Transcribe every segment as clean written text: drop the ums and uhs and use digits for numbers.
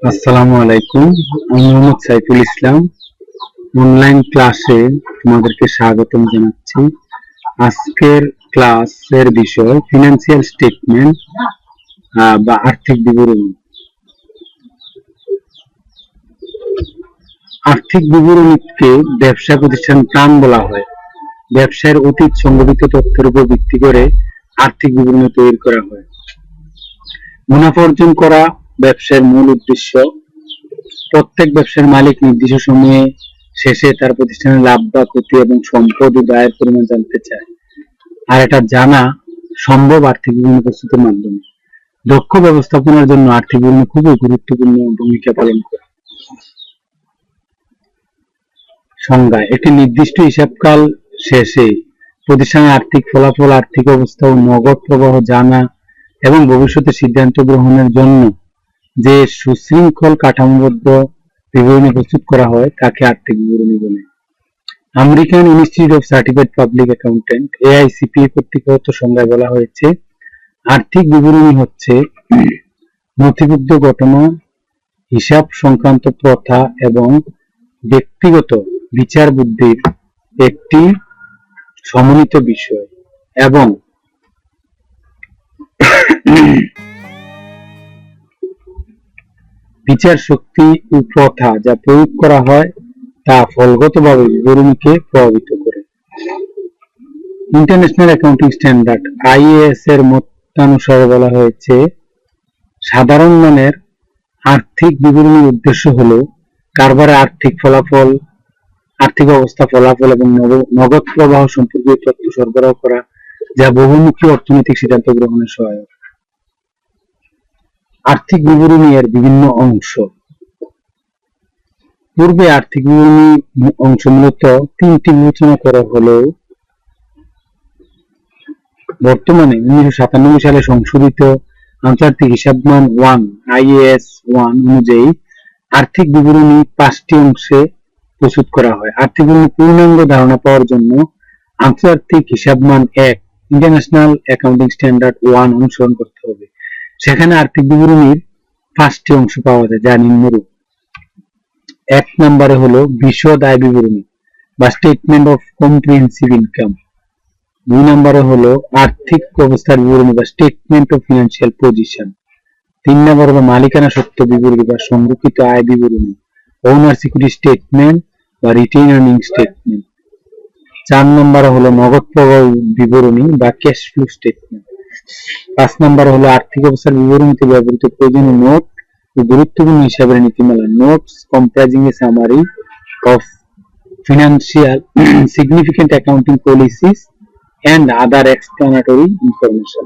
আসসালামু আলাইকুম। আমি মোহাম্মদ সাইফুল ইসলাম। অনলাইন ক্লাসে তোমাদেরকে স্বাগতম জানাচ্ছি। আজকের ক্লাসের বিষয় ফিনান্সিয়াল স্টেটমেন্ট বা আর্থিক বিবরণী। আর্থিক বিবরণীকে ব্যবসা প্রতিষ্ঠান প্রাণ বলা হয়। ব্যবসায়ের অতীত সংগঠিত তথ্যের উপর ভিত্তি করে আর্থিক বিবরণী তৈরি করা হয়। মুনাফা অর্জন করা ব্যবসার মূল উদ্দেশ্য। প্রত্যেক ব্যবসার মালিক নির্দিষ্ট সময়ে শেষে তার প্রতিষ্ঠানের লাভ বা ক্ষতি এবং সম্পদ ও ব্যয়ের পরিমাণ জানতে চায়, আর এটা জানা সম্ভব আর্থিক বিবরণী প্রস্তুতের মাধ্যমে। দক্ষ ব্যবস্থাপনার জন্য আর্থিক বিবরণী খুবই গুরুত্বপূর্ণ ভূমিকা পালন করে। সংজ্ঞা: একটি নির্দিষ্ট হিসাবকাল শেষে প্রতিষ্ঠানের আর্থিক ফলাফল, আর্থিক অবস্থা ও নগদ প্রবাহ জানা এবং ভবিষ্যতে সিদ্ধান্ত গ্রহণের জন্য যে সুশৃঙ্খল কাঠামোবদ্ধ বিবরণী প্রস্তুত করা হয় তাকে আর্থিক বিবরণী বলে। American institute of certified public accountant AICPA কর্তৃক সংজ্ঞায় বলা হয়েছে, আর্থিক বিবরণী হচ্ছে নথিবদ্ধ ঘটনা, হিসাব সংক্রান্ত প্রথা এবং ব্যক্তিগত বিচার বুদ্ধির একটি সমন্বিত বিষয় এবং বিচার শক্তি ও প্রথা যা প্রয়োগ করা হয় তা ফলগতভাবে বিবরণীকে প্রভাবিত করে। ইন্টারন্যাশনাল অ্যাকাউন্টিং স্ট্যান্ডার্ড IAS এর মতানুসারে বলা হয়েছে, সাধারণ মানের আর্থিক বিবরণীর উদ্দেশ্য হল কারবারের আর্থিক ফলাফল, আর্থিক অবস্থা, ফলাফল এবং নগদ প্রবাহ সম্পর্কিত তথ্য সরবরাহ করা, যা বহুমুখী অর্থনৈতিক সিদ্ধান্ত গ্রহণে সহায়ক। আর্থিক বিবরণী এর বিভিন্ন অংশ। পূর্বে আর্থিক বিবরণী অংশ মূলত তিনটি বিবেচনা করা হলেও বর্তমানে 1997 সালে সংশোধিত আন্তর্জাতিক হিসাবমান 1 IAS 1 অনুযায়ী আর্থিক বিবরণী 5টি অংশে প্রস্তুত করা হয়। আর্থিক বিবরণী পূর্ণাঙ্গ ধারণা পাওয়ার জন্য আন্তর্জাতিক হিসাবমান 1 ইন্টারন্যাশনাল অ্যাকাউন্টিং স্ট্যান্ডার্ড 1 অনুসরণ করতে হবে। সেখানে আর্থিক বিবরণীর 5টি অংশ পাওয়া যায়, যা নিম্নরূপ। 1 নম্বরে হলো বিশদ আয় বিবরণী বা স্টেটমেন্ট অফ কম্প্রিহেনসিভ ইনকাম। 2 নম্বরে হলো আর্থিক অবস্থার বিবরণী বা স্টেটমেন্ট অফ ফিনান্সিয়াল পজিশন। 3 নম্বর হলো মালিকানা সত্ত্ব বিবরণী বা সংরক্ষিত আয় বিবরণী, ওনার্স ইকুইটি স্টেটমেন্ট বা রিটেইন আর্নিং স্টেটমেন্ট। 4 নম্বরে হলো নগদ প্রবাহ বিবরণী বা ক্যাশ ফ্লো স্টেটমেন্ট। 5 নম্বরে হলো আর্থিক অবস্থার বিবরণীতে ব্যবহৃত প্রয়োজনীয় নোট ও গুরুত্বপূর্ণ হিসাবের নীতিমালা, notes comprising a summary of financial significant accounting policies and other explanatory information.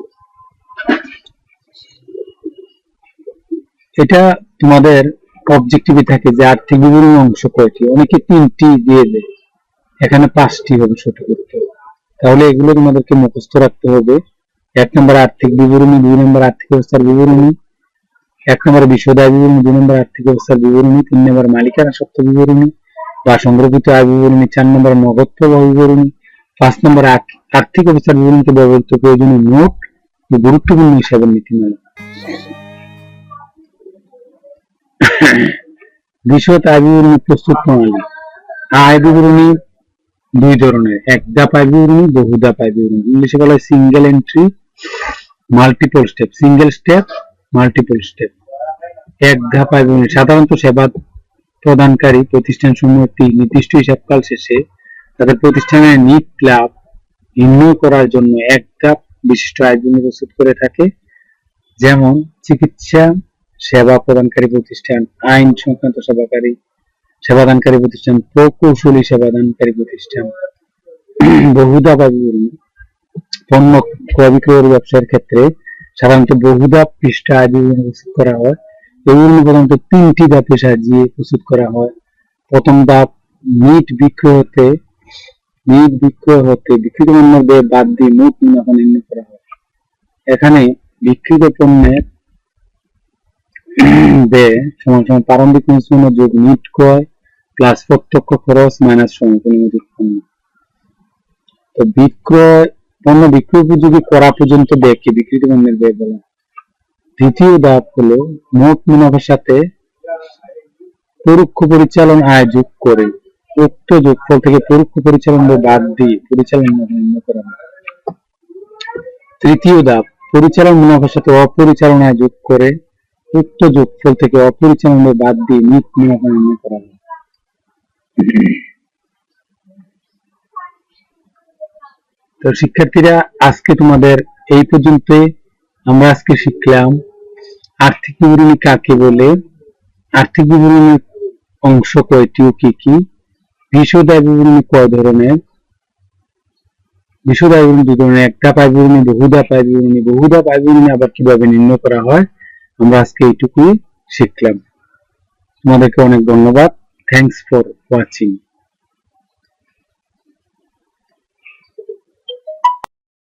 এটা তোমাদের অবজেক্টিভে থাকে যে আর্থিক বিবরণী অংশ কয়টি, অনেকে 3টি দিয়ে দেয়, এখানে 5টি হবে সঠিক উত্তর। তাহলে এগুলো তোমাদেরকে মুখস্থ রাখতে হবে। 1 নম্বর আর্থিক বিবরণী, 2 নম্বর আর্থিক অবস্থার বিবরণী, 1 নম্বর বিশদ আয় বিবরণী, 2 নম্বর আর্থিক অবস্থার বিবরণী, 3 নম্বর মালিকানা সত্ত্ব বিবরণী বা সংরক্ষিত আয় বিবরণী, 4 নম্বর নগদ প্রবাহ বিবরণী, 5 নম্বর আর্থিক অবস্থার বিবরণীতে ব্যবহৃত প্রয়োজনীয় নোট ও গুরুত্বপূর্ণ হিসাবের নীতিমালা। বিশদ আয় বিবরণী প্রস্তুত প্রণালী। আয় বিবরণী 2 ধরনের, এক ধাপ আয় বিবরণী, বহু ধাপ আয় বিবরণী। ইংলিশে বলা হয় single entry, multiple step. Single step, multiple step. এক ধাপ আয় বিবরণী সাধারণত সেবা প্রদানকারী প্রতিষ্ঠানসমূহ একটি নির্দিষ্ট হিসাবকাল শেষে তাদের প্রতিষ্ঠানের নিট লাভ নির্ণয় করার জন্য এক ধাপ বিশিষ্ট আয় বিবরণী প্রস্তুত করে থাকে, যেমন চিকিৎসা সেবা প্রদানকারী প্রতিষ্ঠান, আইন সংক্রান্ত সেবাদানকারী প্রতিষ্ঠান, প্রকৌশলী সেবাদানকারী প্রতিষ্ঠান। বহু ধাপ আয় বিবরণী পণ্য ক্রয় বিক্রয়ের ব্যবসার ক্ষেত্রে সাধারণত বহু ধাপ পৃষ্ঠা আয় বিবরণী প্রস্তুত করা হয়। এগুলো প্রধানত 3টি ধাপে সাজিয়ে প্রস্তুত করা হয়। প্রথম ধাপ নিট বিক্রয় হতে বিক্রিত পণ্যের ব্যয় বাদ দিয়ে মোট মুনাফা নির্ণয় করা হয়। এখানে বিক্রিত পণ্যের ব্যয় সমান সমান প্রারম্ভিক মূল্য যোগ নিট ক্রয় প্লাস প্রত্যক্ষ খরচ মাইনাস সমপরিমাণ পণ্য। তো পণ্য বিক্রয় উপযোগী করা পর্যন্ত ব্যয়কে বিক্রিত পণ্যের ব্যয় বলা হয়। দ্বিতীয় ধাপ হলো মোট মুনাফার সাথে পরোক্ষ পরিচালন আয় যোগ করে উক্ত যোগফল থেকে পরোক্ষ পরিচালন বাদ দিয়ে পরিচালন মুনাফা নির্ণয় করা হয়। তৃতীয় ধাপ, পরিচালন মুনাফার সাথে অপরিচালন আয় যোগ করে উক্ত যোগফল থেকে অপরিচালন বাদ দিয়ে নিট মুনাফা নির্ণয় করা হয়। তো শিক্ষার্থীরা, আজকে তোমাদের এই পর্যন্ত। আমরা আজকে শিখলাম আর্থিক বিবরণী কাকে বলে, আর্থিক বিবরণীর অংশ কয়টি ও কি কি, বিশদ আয় বিবরণী কয় ধরনের, বিশদ আয় বিবরণী দুই ধরনের, একধাপ আয় বিবরণী, বহুধাপ আয় বিবরণী, বহুধাপ আয় বিবরণী আবার কিভাবে নির্ণয় করা হয়, আমরা আজকে এইটুকুই শিখলাম। তোমাদেরকে অনেক ধন্যবাদ। Thanks for watching.